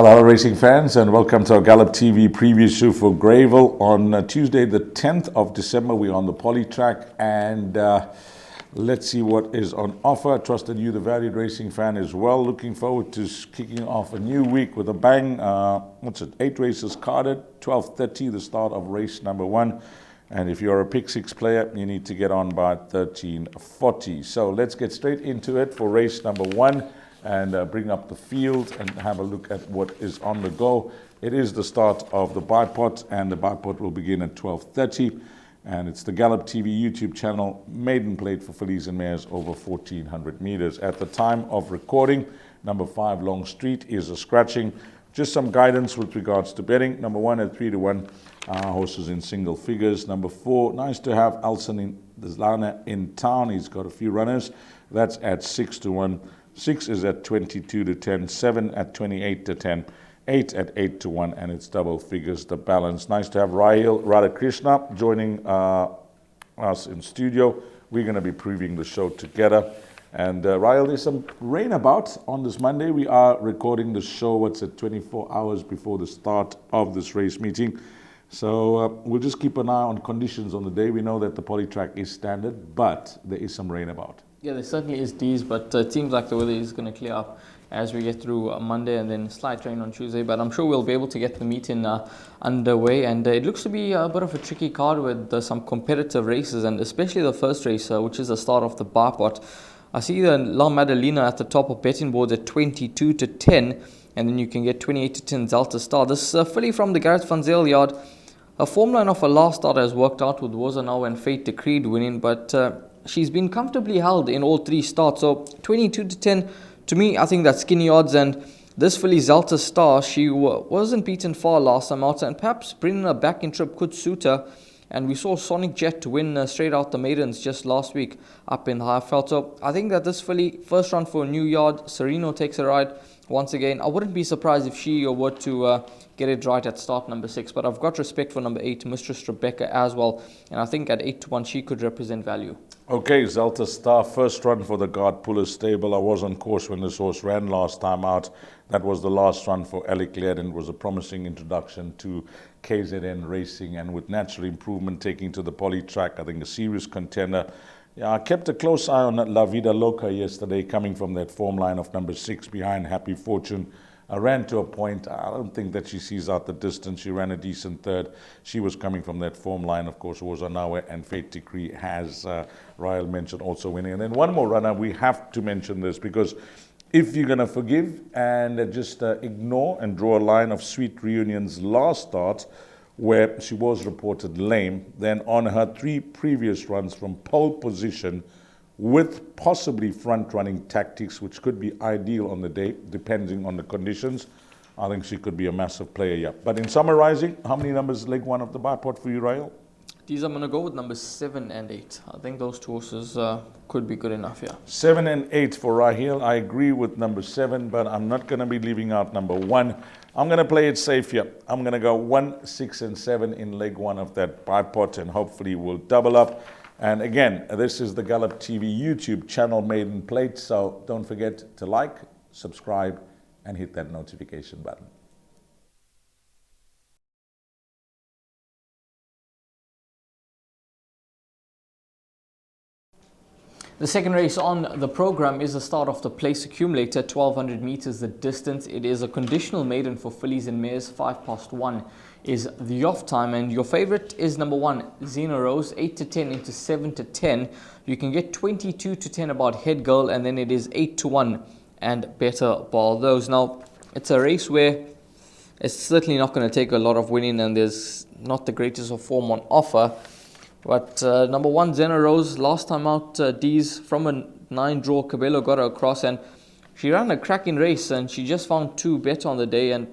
Hello racing fans, and welcome to our Gallop TV preview show for Greyville on Tuesday the 10th of December. We're on the poly track, and let's see what is on offer. I trust that you, the valued racing fan, as well. Looking forward to kicking off a new week with a bang. 8 races carded, 12:30 the start of race number 1. And if you're a pick 6 player, you need to get on by 13:40. So let's get straight into it for race number 1 and bring up the field and have a look at what is on the go. It is the start of the bipod, and the bipod will begin at 12:30. And it's the Gallop TV YouTube channel, maiden plate for fillies and mares over 1,400 meters. At the time of recording, number 5 Long Street is a scratching. Just some guidance with regards to betting. Number 1 at 3-1, horses in single figures. Number 4, nice to have Alson in Deslana in town. He's got a few runners. That's at 6-1. 6 is at 22-10, 7 at 28-10, 8 at 8-1, and it's double figures, the balance. Nice to have Rahil Radhakrishna joining us in studio. We're going to be previewing the show together. And Rahil, there's some rain about on this Monday. We are recording the show, 24 hours before the start of this race meeting. So we'll just keep an eye on conditions on the day. We know that the poly track is standard, but there is some rain about. Yeah, there certainly is D's, but it seems like the weather is going to clear up as we get through Monday and then slight rain on Tuesday. But I'm sure we'll be able to get the meeting underway. And it looks to be a bit of a tricky card with some competitive races, and especially the first race, which is the start of the bipod. I see the La Madalena at the top of betting boards at 22-10, and then you can get 28-10 Zelta Star. This filly from the Gareth Van Zyl yard, a form line of a last start has worked out with Wozanau and Fate Decreed winning, but she's been comfortably held in all 3 starts. So 22-10, to me, I think that's skinny odds. And this filly Zelta Star, she wasn't beaten far last time out, and perhaps bringing her back in trip could suit her. And we saw Sonic Jet win straight out the maidens just last week up in the Highveld. So I think that this filly, first run for a new yard, Sereno takes a ride once again. I wouldn't be surprised if she were to get it right at start number 6. But I've got respect for number 8, Mistress Rebecca, as well. And I think at 8-1, she could represent value. Okay, Zelta Star, first run for the Guard Puller stable. I was on course when this horse ran last time out. That was the last run for Alec Laird, and it was a promising introduction to KZN racing, and with natural improvement taking to the poly track, I think a serious contender. Yeah, I kept a close eye on La Vida Loca yesterday, coming from that form line of number 6 behind Happy Fortune. I ran to a point. I don't think that she sees out the distance. She ran a decent third. She was coming from that form line, of course, was Anawe, and Fate Decree has Royal mentioned also winning. And then one more runner, we have to mention this, because if you're going to forgive and just ignore and draw a line of Sweet Reunion's last start, where she was reported lame, then on her 3 previous runs from pole position, with possibly front-running tactics, which could be ideal on the day, depending on the conditions, I think she could be a massive player, yeah. But in summarizing, how many numbers leg 1 of the bipod for you, Rahil? These I'm going to go with numbers 7 and 8. I think those 2 horses could be good enough, yeah. 7 and 8 for Rahil. I agree with number 7, but I'm not going to be leaving out number 1. I'm going to play it safe here. I'm going to go 1, 6, and 7 in leg 1 of that bipod, and hopefully we'll double up. And again, this is the Gallop TV YouTube channel maiden plate, so don't forget to like, subscribe, and hit that notification button. The second race on the program is the start of the place accumulator, 1,200 meters the distance. It is a conditional maiden for fillies and mares. 1 is the off time, and your favorite is number 1, Xena Rose, 8-10 into 7-10. You can get 22-10 about Head Girl, and then it is 8-1 and Better Ball Those. Now, it's a race where it's certainly not going to take a lot of winning, and there's not the greatest of form on offer. But number 1, Xena Rose, last time out, D's from a 9 draw, Cabello got her across, and she ran a cracking race, and she just found 2 better on the day, and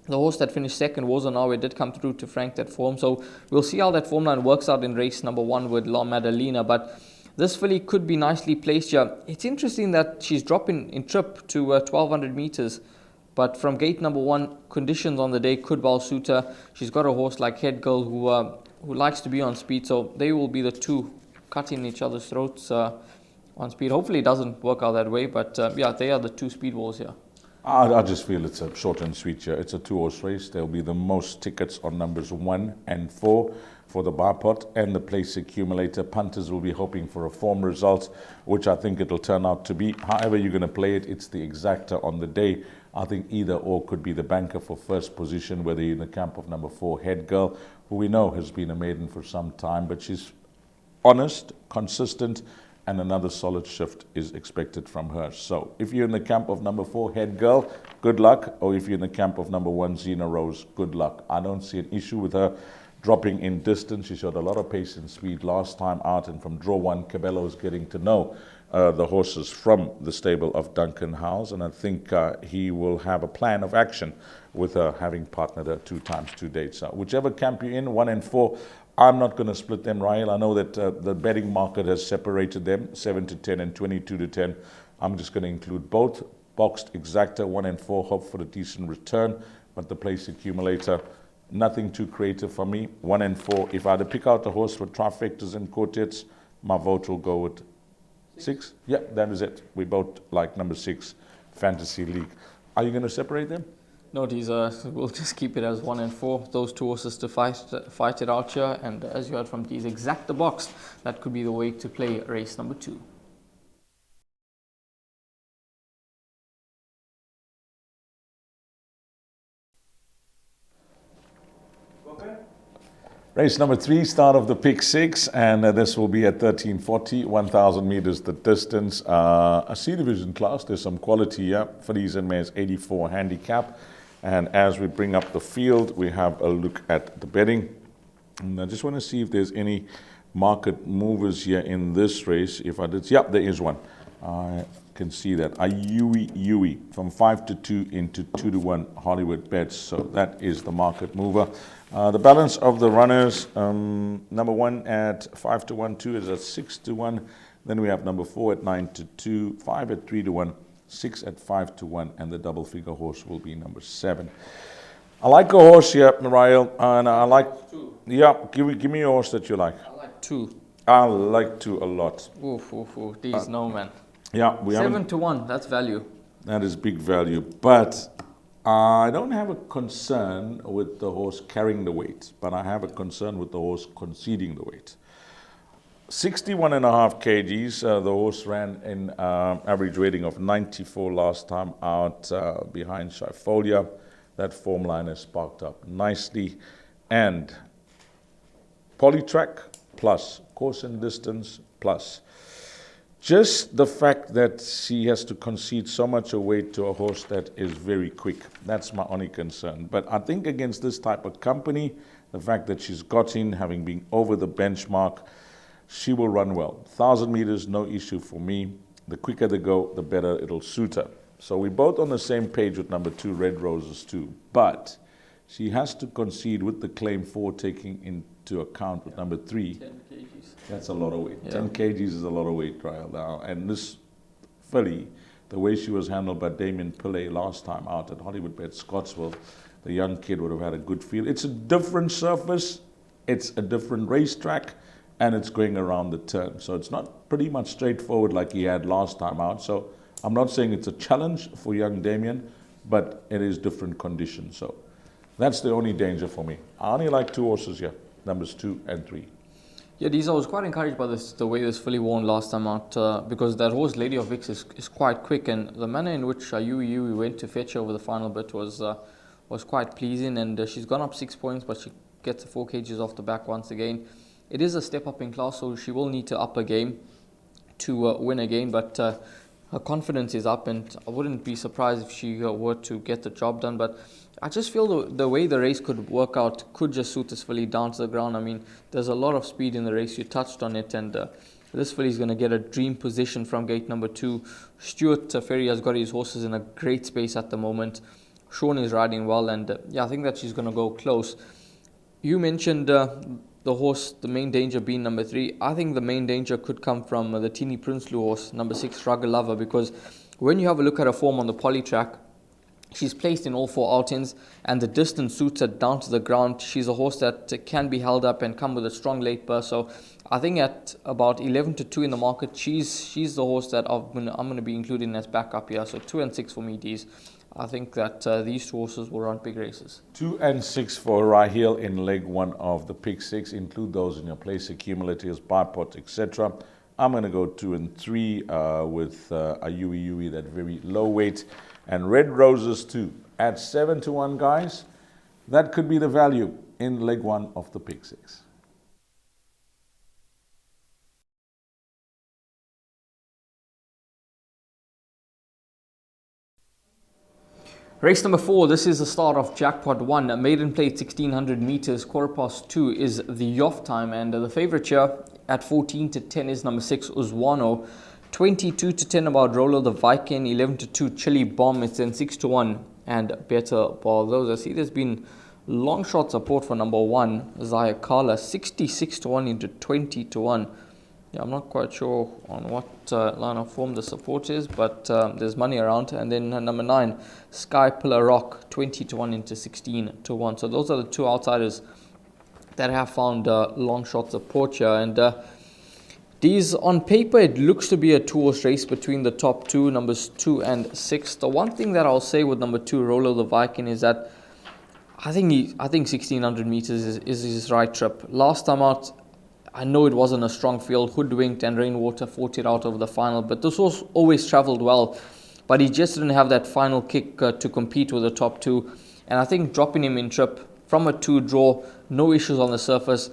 the horse that finished second was Anawe, did come through to frank that form. So we'll see how that form line works out in race number 1 with La Madalena. But this filly could be nicely placed here. It's interesting that she's dropping in trip to 1,200 meters. But from gate number 1, conditions on the day could well suit her. She's got a horse like Head Girl who likes to be on speed. So they will be the 2 cutting each other's throats on speed. Hopefully it doesn't work out that way. But yeah, they are the 2 speed balls here. I just feel it's a short and sweet here. It's a 2-horse race. There'll be the most tickets on numbers 1 and 4 for the bar pot and the place accumulator. Punters will be hoping for a form result, which I think it'll turn out to be. However you're going to play it, it's the exacta on the day. I think either or could be the banker for first position, whether you're in the camp of number 4, Head Girl, who we know has been a maiden for some time, but she's honest, consistent, and another solid shift is expected from her. So if you're in the camp of number 4, Head Girl, good luck. Or if you're in the camp of number 1, Xena Rose, good luck. I don't see an issue with her dropping in distance. She showed a lot of pace and speed last time out, and from draw 1, Cabello is getting to know the horses from the stable of Duncan Howes, and I think he will have a plan of action with her, having partnered her 2 times 2 dates. Whichever camp you're in, 1 and 4, I'm not going to split them, Rahel. I know that the betting market has separated them, 7 to 10 and 22 to 10. I'm just going to include both. Boxed exacta, 1 and 4, hope for a decent return, but the place accumulator, nothing too creative for me. 1 and 4. If I had to pick out a horse for trifectas and quartets, my vote will go with 6. Yeah, that is it. We both like number 6, Fantasy League. Are you going to separate them? No, these we'll just keep it as 1 and 4. Those 2 horses to fight it out here. And as you heard from these exacta box, that could be the way to play race number 2. Race number 3, start of the pick 6, and this will be at 1340, 1,000 meters the distance. A C division class. There's some quality here. Fillies and mares, 84 handicap. And as we bring up the field, we have a look at the betting. And I just want to see if there's any market movers here in this race. If I did, yeah, there is one. I can see that. A Yui from 5 to 2 into 2 to 1 Hollywoodbets. So that is the market mover. The balance of the runners, number 1 at 5 to 1, 2 is at 6 to 1. Then we have number 4 at 9 to 2, 5 at 3 to 1, 6 at 5 to 1, and the double figure horse will be number 7. I like a horse here, Mariel, and I like, yeah, give me a horse that you like. I like 2. I like 2 a lot. Ooh. These, no, man. Yeah, we 7 to 1, that's value. That is big value, but I don't have a concern with the horse carrying the weight, but I have a concern with the horse conceding the weight. 61.5 kgs, the horse ran in average rating of 94 last time out behind Shyfolia. That form line has sparked up nicely. And Polytrack plus, course and distance plus. Just the fact that she has to concede so much weight to a horse that is very quick, that's my only concern. But I think against this type of company, the fact that she's got in, having been over the benchmark, she will run well. 1,000 meters, no issue for me. The quicker they go, the better it'll suit her. So we're both on the same page with number 2, Red Roses too. But she has to concede with the claim 4 taking into account with number 3. 10 kgs. That's a lot of weight. Yeah. 10 kgs is a lot of weight, trial now. And this filly, the way she was handled by Damien Pillay last time out at Hollywoodbets Scottsville, the young kid would have had a good feel. It's a different surface, it's a different racetrack, and it's going around the turn. So it's not pretty much straightforward like he had last time out. So I'm not saying it's a challenge for young Damien, but it is different conditions. So that's the only danger for me. I only like 2 horses here, numbers 2 and 3. Yeah, I was quite encouraged by the way this filly won last time out because that horse, Lady of Vix, is quite quick, and the manner in which Yui went to fetch her over the final bit was quite pleasing, and she's gone up 6 points, but she gets 4 kgs off the back once again. It is a step up in class, so she will need to up her game to win again, but her confidence is up, and I wouldn't be surprised if she were to get the job done. But I just feel the way the race could work out could just suit this filly down to the ground. I mean, there's a lot of speed in the race. You touched on it, and this filly is going to get a dream position from gate number 2. Stuart Ferry has got his horses in a great space at the moment. Sean is riding well, and I think that she's going to go close. You mentioned the horse, the main danger being number 3. I think the main danger could come from the Teeny Prinsloo horse, number 6, Struggle Lover, because when you have a look at her form on the poly track, she's placed in all 4 outings, and the distance suits her down to the ground. She's a horse that can be held up and come with a strong late burst. So I think at about 11 to 2 in the market, she's the horse that I'm going to be including as backup here. So 2 and 6 for me, D's. I think that these two horses will run big races. 2 and 6 for Raheel in leg 1 of the pick 6. Include those in your place accumulators, bipot, etc. I'm going to go 2 and 3 with a Yui, that very low weight. And Red Roses 2 at 7 to 1, guys. That could be the value in leg 1 of the pick 6. Race number 4, this is the start of Jackpot 1. A maiden plate 1600 meters, 2:15 is the off time, and the favorite here at 14 to 10 is number 6 Uzwano, 22 to 10 about Rolo the Viking, 11 to 2 Chili Bomb, it's then 6 to 1 and Better Ball. Those I see there's been long shot support for number 1 Zayakala, 66 to 1 into 20 to 1. Yeah, I'm not quite sure on what line of form the support is, but there's money around. And then number 9, Sky Pillar Rock, 20 to 1 into 16 to 1. So those are the two outsiders that have found long shot support here. And these, on paper, it looks to be a two-horse race between the top two, numbers 2 and 6. The one thing that I'll say with number 2, Rolo the Viking, is that I think 1600 meters is his right trip. Last time out, I know it wasn't a strong field, Hoodwinked and Rainwater fought it out over the final, but this horse always travelled well, but he just didn't have that final kick to compete with the top two. And I think dropping him in trip from a 2 draw, no issues on the surface,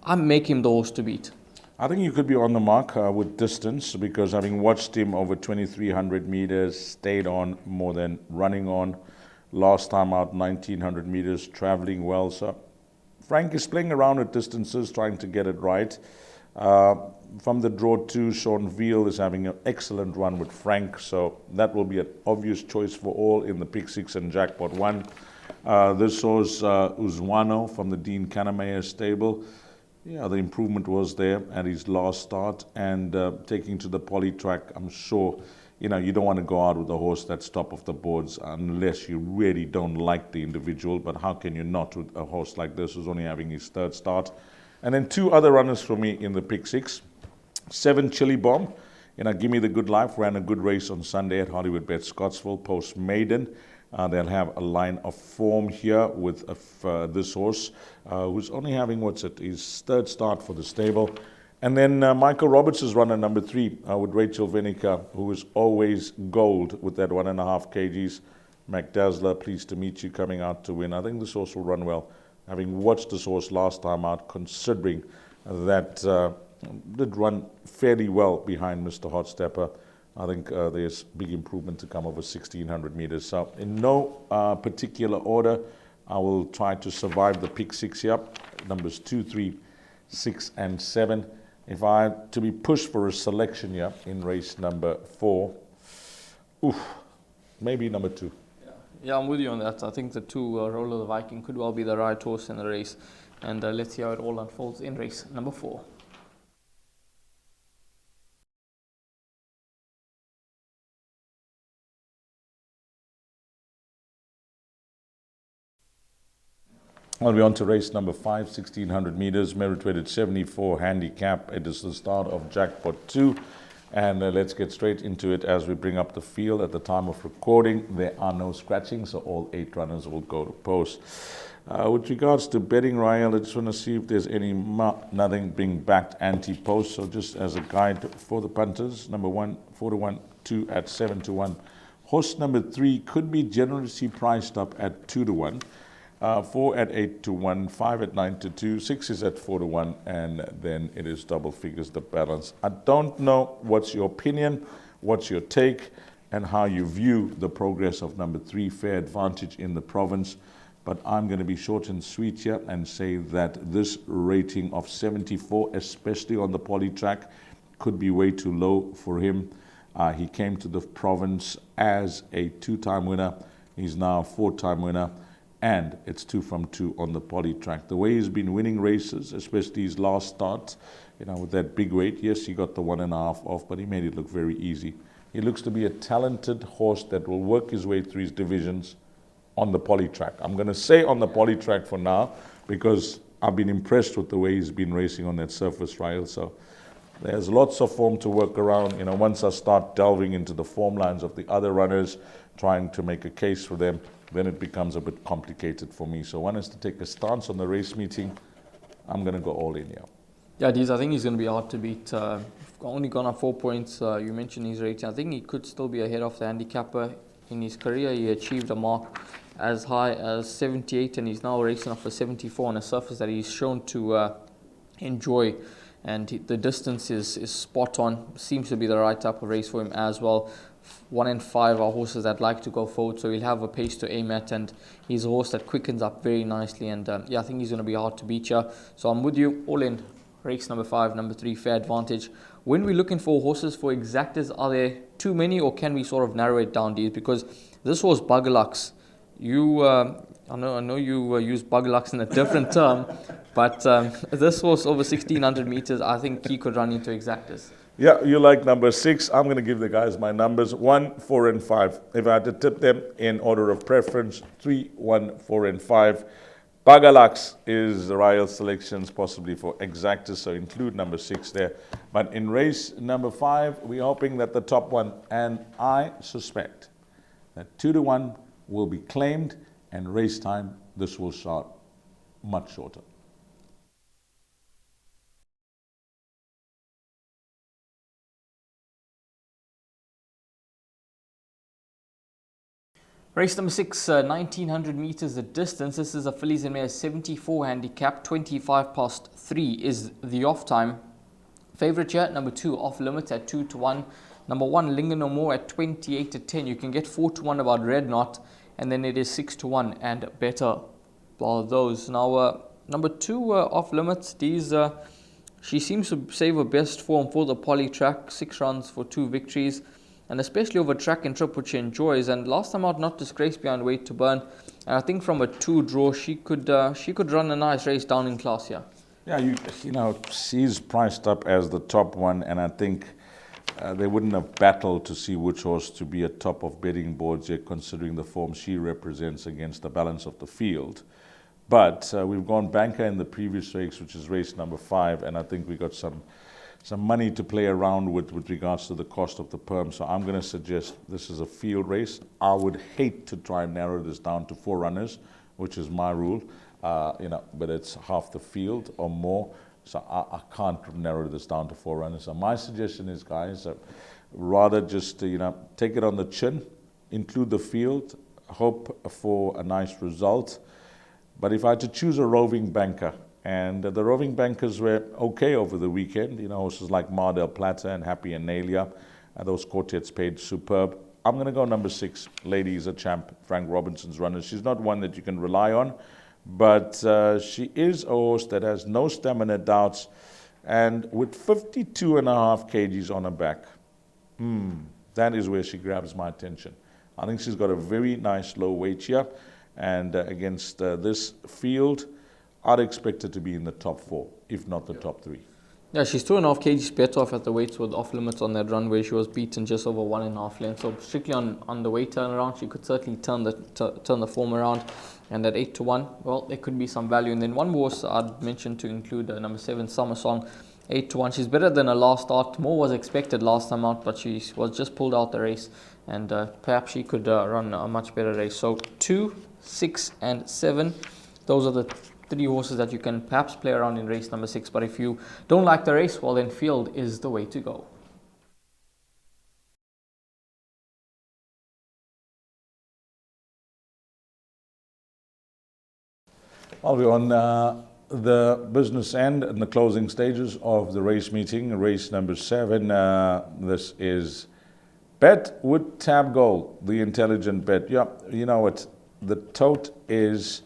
I make him the horse to beat. I think you could be on the mark with distance, because having watched him over 2300 meters, stayed on more than running on. Last time out 1900 meters, travelling well. So Frank is playing around at distances, trying to get it right. From the draw 2, Sean Veal is having an excellent run with Frank, so that will be an obvious choice for all in the pick 6 and Jackpot 1. This was Uzwano from the Dean Kanemayer stable. Yeah, the improvement was there at his last start, and taking to the poly track, I'm sure, you don't want to go out with a horse that's top of the boards unless you really don't like the individual. But how can you not with a horse like this who's only having his 3rd start? And then 2 other runners for me in the pick 6. 7 Chili Bomb, Give Me the Good Life, ran a good race on Sunday at Hollywoodbets Scottsville, post maiden. They'll have a line of form here with this horse, who's only having, his 3rd start for the stable. And then Michael Roberts is runner number 3 with Rachel Vinica, who is always gold with that 1.5 kgs. McDazzler, pleased to meet you, coming out to win. I think this horse will run well. Having watched this horse last time out, considering that did run fairly well behind Mr. Hot Stepper, I think there's big improvement to come over 1600 meters. So in no particular order, I will try to survive the pick 6 here. Numbers 2, 3, 6, and 7. If I had to be pushed for a selection here in race number 4, maybe number 2. Yeah, I'm with you on that. I think the 2, Rolo the Viking, could well be the right horse in the race. And let's see how it all unfolds in race number 4. I'll be on to race number 5, 1600 meters, merit-weighted 74 handicap. It is the start of Jackpot 2. And let's get straight into it as we bring up the field. At the time of recording, there are no scratching, so all 8 runners will go to post. With regards to betting, Ryan, I just want to see if there's nothing being backed anti-post. So just as a guide for the punters, number 1, 4 to 1, 2 at 7 to 1. Horse number 3 could be generously priced up at 2 to 1. 4 at 8 to 1, 5 at 9 to 2, 6 is at 4 to 1, and then it is double figures, the balance. I don't know what's your opinion, what's your take, and how you view the progress of number 3, Fair Advantage in the province. But I'm going to be short and sweet here and say that this rating of 74, especially on the poly track, could be way too low for him. He came to the province as a 2-time winner. He's now a 4-time winner. And it's 2 from 2 on the poly track. The way he's been winning races, especially his last start, with that big weight. Yes, he got the 1.5 off, but he made it look very easy. He looks to be a talented horse that will work his way through his divisions on the poly track. I'm going to say on the poly track for now, because I've been impressed with the way he's been racing on that surface rail. So there's lots of form to work around. Once I start delving into the form lines of the other runners, trying to make a case for them, then it becomes a bit complicated for me. So one is to take a stance on the race meeting. I'm going to go all in here. Yeah, I think he's going to be hard to beat. Only gone up 4 points. You mentioned his rating. I think he could still be ahead of the handicapper. In his career, he achieved a mark as high as 78, and he's now racing off a 74 on a surface that he's shown to enjoy. And the distance is spot on. Seems to be the right type of race for him as well. 1 and 5 are horses that like to go forward, so he'll have a pace to aim at, and he's a horse that quickens up very nicely. And yeah, I think he's going to be hard to beat here. So I'm with you, all in. Race number 5, number 3, Fair Advantage. When we're looking for horses for exactors, are there too many, or can we sort of narrow it down, Dees? Because this horse, Bugalux, I know you use Bugalux in a different term, but this horse over 1600 meters, I think he could run into exactors. Yeah, you like number 6. I'm going to give the guys my numbers, 1, 4, and 5. If I had to tip them in order of preference, 3, 1, 4, and 5. Bugalux is the Royal selections, possibly for exactors, so include number 6 there. But in race number 5, we're hoping that the top one, and I suspect that 2 to 1 will be claimed, and race time, this will start much shorter. Race number 6, 1900 meters the distance. This is a fillies and mares 74 handicap. 25 past 3 is the off time. Favorite here, number 2, Off Limits at 2 to 1. Number 1, Linger No More at 28 to 10. You can get 4 to 1 about Red Knot, and then it is 6 to 1 and better. Well, those. Now, number 2, Off Limits. She seems to save her best form for the poly track. 6 runs for 2 victories. And especially over track and trip, which she enjoys. And last time out, not disgraced beyond weight to burn. And I think from a 2 draw, she could run a nice race down in class here. Yeah, you know, she's priced up as the top one, and I think they wouldn't have battled to see which horse to be at top of betting boards yet, considering the form she represents against the balance of the field. But we've gone banker in the previous race, which is race number 5, and I think we got some money to play around with regards to the cost of the perm. So I'm going to suggest this is a field race. I would hate to try and narrow this down to 4 runners, which is my rule, but it's half the field or more. So I can't narrow this down to 4 runners. So my suggestion is, guys, rather just, take it on the chin, include the field, hope for a nice result. But if I had to choose a roving banker, and the roving bankers were okay over the weekend. Horses like Mar del Plata and Happy and Nalia. Those quartets paid superb. I'm going to go number 6. Lady is a champ, Frank Robinson's runner. She's not one that you can rely on, but she is a horse that has no stamina doubts. And with 52.5 kgs on her back, that is where she grabs my attention. I think she's got a very nice low weight here. And against this field, I'd expect her to be in the top 4, if not the top 3. Yeah, she's 2.5 kgs better off at the weights with Off Limits on that run where she was beaten just over 1.5 lengths. So strictly on the weight turnaround, she could certainly turn the form around. And at 8 to 1, well, there could be some value. And then one horse I'd mention to include number 7, Summer Song, 8 to 1. She's better than her last start. More was expected last time out, but she was just pulled out the race. And perhaps she could run a much better race. So 2, 6, and 7, those are the 3 horses that you can perhaps play around in race number 6. But if you don't like the race, well, then field is the way to go. Well, we're on the business end and the closing stages of the race meeting, race number 7. This is Bet with Tab Gold, the intelligent bet. Yeah, you know what? The tote is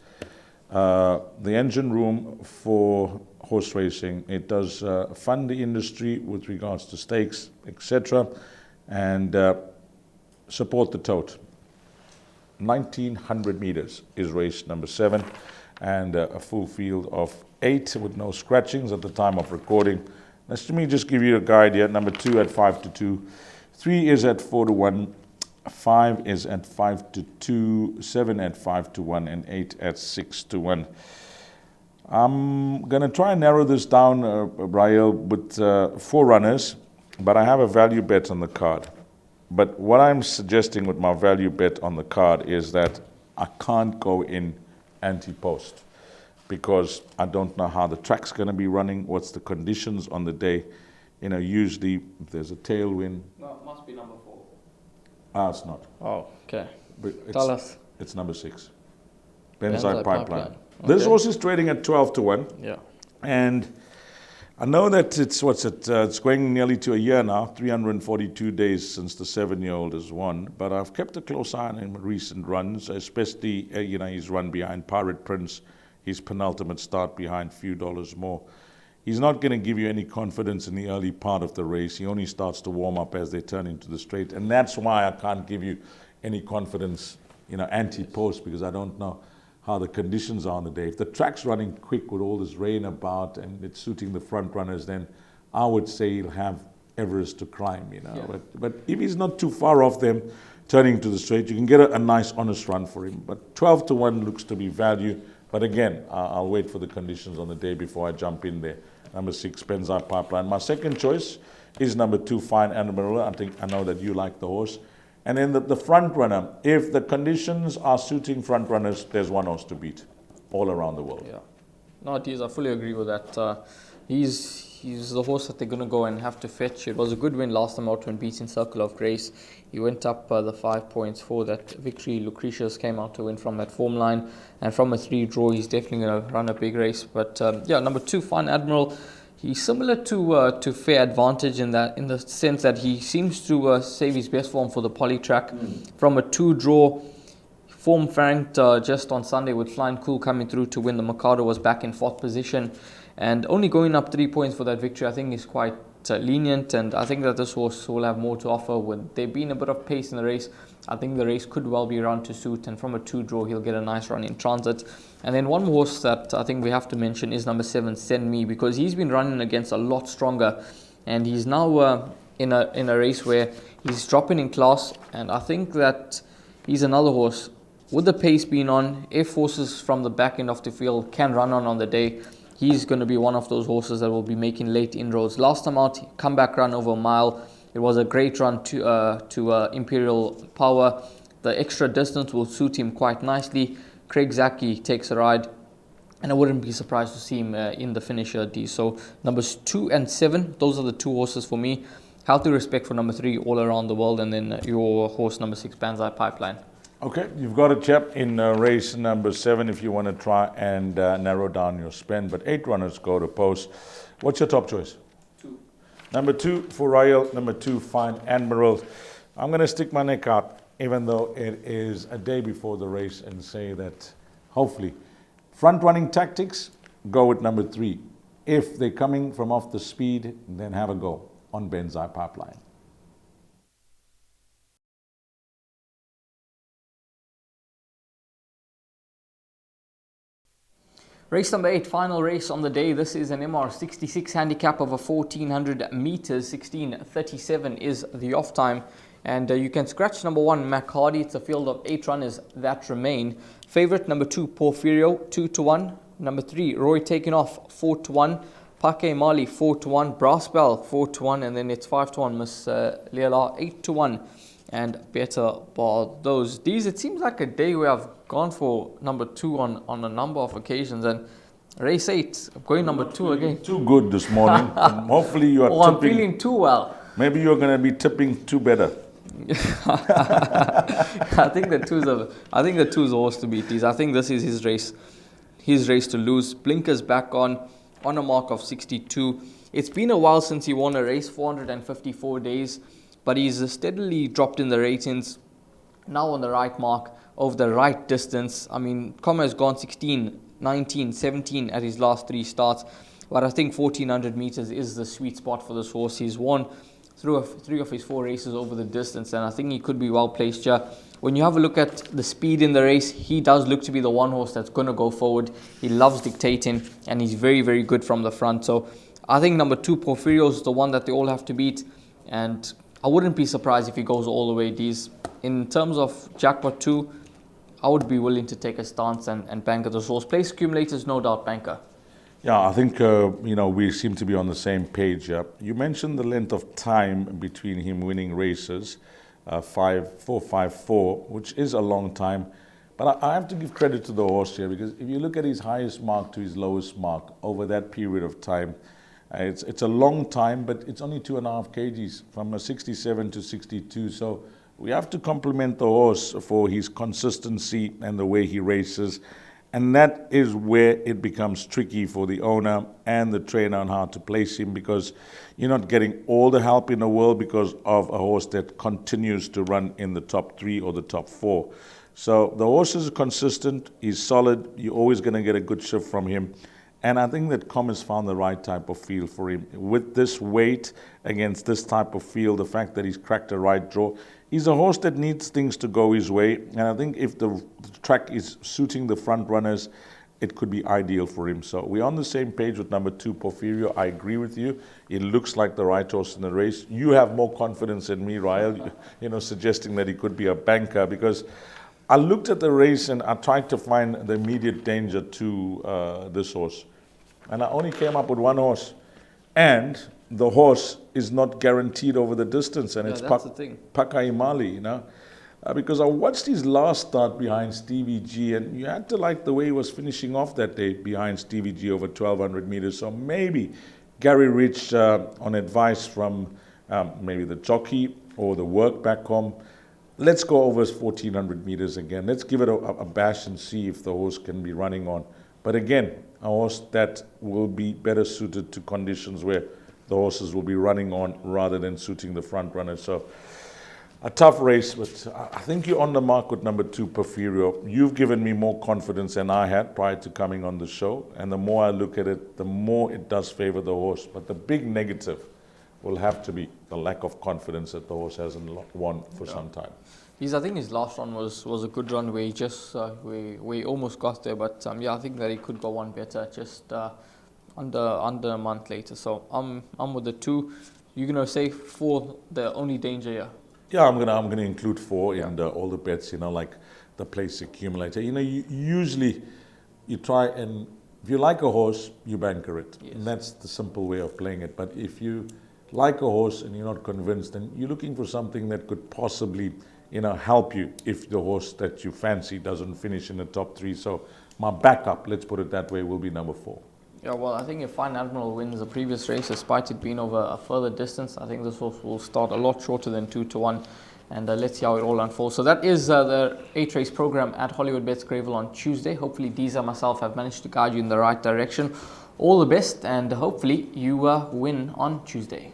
the engine room for horse racing. It does fund the industry with regards to stakes, etc., and support the tote. 1900 meters is race number 7, and a full field of 8 with no scratchings at the time of recording. Let me just give you a guide here. Number 2 at 5 to 2, 3 is at 4 to 1. 5 is at 5 to 2, 7 at 5 to 1, and 8 at 6 to 1. I'm going to try and narrow this down, Rael, with 4 runners, but I have a value bet on the card. But what I'm suggesting with my value bet on the card is that I can't go in anti-post because I don't know how the track's going to be running, what's the conditions on the day. You know, usually if there's a tailwind. No, it must be number 4. It's not. Oh, okay. But Tell us. It's number 6. Benzai Pipeline. Okay. This horse is trading at 12-1. Yeah. And I know that it's going nearly to a year now, 342 days since the 7-year-old has won. But I've kept a close eye on him in recent runs, especially, his run behind Pirate Prince, his penultimate start behind Few Dollars More. He's not going to give you any confidence in the early part of the race. He only starts to warm up as they turn into the straight. And that's why I can't give you any confidence, anti-post, because I don't know how the conditions are on the day. If the track's running quick with all this rain about and it's suiting the front runners, then I would say he'll have Everest to climb, Yeah. But if he's not too far off them, turning to the straight, you can get a nice, honest run for him. But 12-1 looks to be value. But again, I'll wait for the conditions on the day before I jump in there. Number 6, Benzai Pipeline. My second choice is number 2, Fine Admiral. I know that you like the horse. And then the front runner, if the conditions are suiting front runners, there's one horse to beat all around the world. Yeah. No, it is. I fully agree with that. He's the horse that they're going to go and have to fetch. It was a good win last time out when beating Circle of Grace. He went up the 5 points for that victory. Lucretius came out to win from that form line. And from a 3 draw, he's definitely going to run a big race. But number 2, Fine Admiral. He's similar to Fair Advantage in the sense that he seems to save his best form for the poly track. From a 2 draw, form franked just on Sunday with Flying Cool coming through to win. The Mikado was back in 4th position and only going up 3 points for that victory. I think is quite lenient, and I think that this horse will have more to offer. With there being a bit of pace in the race, I think the race could well be run to suit, and from a 2 draw he'll get a nice run in transit. And then one horse that I think we have to mention is number 7, Send Me, because he's been running against a lot stronger, and he's now in a race where he's dropping in class, and I think that he's another horse with the pace being on. If horses from the back end of the field can run on the day, he's going to be one of those horses that will be making late inroads. Last time out, comeback run over a mile. It was a great run to Imperial Power. The extra distance will suit him quite nicely. Craig Zaki takes a ride, and I wouldn't be surprised to see him in the finisher D. So numbers 2 and 7, those are the 2 horses for me. Healthy respect for number 3, All Around the World, and then your horse number 6, Benzai Pipeline. Okay, you've got a chap in race number 7 if you want to try and narrow down your spend. But 8 runners go to post. What's your top choice? 2. Number 2 for Royal, number 2 Fine Admiral. I'm going to stick my neck out, even though it is a day before the race, and say that hopefully front-running tactics, go with number 3. If they're coming from off the speed, then have a go on Benzai Pipeline. Race number 8, final race on the day. This is an MR66 handicap over 1400 meters. 16:37 is the off time. And you can scratch number 1, Mac Hardy. It's a field of 8 runners that remain. Favorite number 2, Porfirio, 2-1. Number 3, Roy Taking Off, 4-1. Pake Mali, 4-1. Brass Bell, 4-1. And then it's 5-1, Miss Leila, 8-1. And better bar those. These, it seems like a day where I've gone for number 2 on a number of occasions. And race 8, I'm going number 2 again. Too good this morning. And hopefully you are tipping. I'm feeling too well. Maybe you're going to be tipping too better. I think the 2's a horse to beat. These. I think this is his race. His race to lose. Blinkers back on a mark of 62. It's been a while since he won a race, 454 days. But he's steadily dropped in the ratings. Now on the right mark, over the right distance. I mean, Comma has gone 16, 19, 17 at his last 3 starts. But I think 1400 meters is the sweet spot for this horse. He's won 3 of his 4 races over the distance, and I think he could be well placed here. When you have a look at the speed in the race, he does look to be the one horse that's going to go forward. He loves dictating, and he's very, very good from the front. So I think number 2, Porfirio, is the one that they all have to beat. And I wouldn't be surprised if he goes all the way. These, in terms of jackpot 2, I would be willing to take a stance and banker the source. Place accumulators, no doubt banker. Yeah, I think, we seem to be on the same page. You mentioned the length of time between him winning races. 454, which is a long time. But I have to give credit to the horse here, because if you look at his highest mark to his lowest mark over that period of time, it's a long time, but it's only 2.5 kgs from a 67 to 62. So we have to compliment the horse for his consistency and the way he races. And that is where it becomes tricky for the owner and the trainer on how to place him, because you're not getting all the help in the world because of a horse that continues to run in the top 3 or the top 4. So the horse is consistent, he's solid, you're always going to get a good shift from him. And I think that Com has found the right type of field for him. With this weight against this type of field, the fact that he's cracked a right draw, he's a horse that needs things to go his way. And I think if the track is suiting the front runners, it could be ideal for him. So we're on the same page with number 2, Porfirio. I agree with you. It looks like the right horse in the race. You have more confidence in me, Rael, suggesting that he could be a banker, because I looked at the race and I tried to find the immediate danger to this horse. And I only came up with one horse. And the horse is not guaranteed over the distance. And it's Pakaimali, because I watched his last start behind Stevie G, and you had to like the way he was finishing off that day behind Stevie G over 1,200 meters. So maybe Gary Rich, on advice from maybe the jockey or the work back home, let's go over 1,400 meters again. Let's give it a bash and see if the horse can be running on. But again, a horse that will be better suited to conditions where the horses will be running on rather than suiting the front runner. So a tough race, but I think you're on the mark with number 2, Porfirio. You've given me more confidence than I had prior to coming on the show. And the more I look at it, the more it does favor the horse. But the big negative will have to be the lack of confidence that the horse hasn't won for some time. I think his last run was a good run where he just we almost got there, but I think that he could go one better just under a month later. So I'm with the 2. You're gonna say 4 the only danger here? Yeah, I'm gonna include 4 in all the bets. Like the place accumulator. Usually you try, and if you like a horse, you banker it. Yes. And that's the simple way of playing it. But if you like a horse and you're not convinced, then you're looking for something that could possibly help you if the horse that you fancy doesn't finish in the top 3. So my backup, let's put it that way, will be number 4. Yeah, well, I think if Fine Admiral wins the previous race, despite it being over a further distance, I think this horse will start a lot shorter than 2-1. And let's see how it all unfolds. So that is the 8-race program at Hollywoodbets Greyville on Tuesday. Hopefully, Deezer and myself have managed to guide you in the right direction. All the best, and hopefully you win on Tuesday.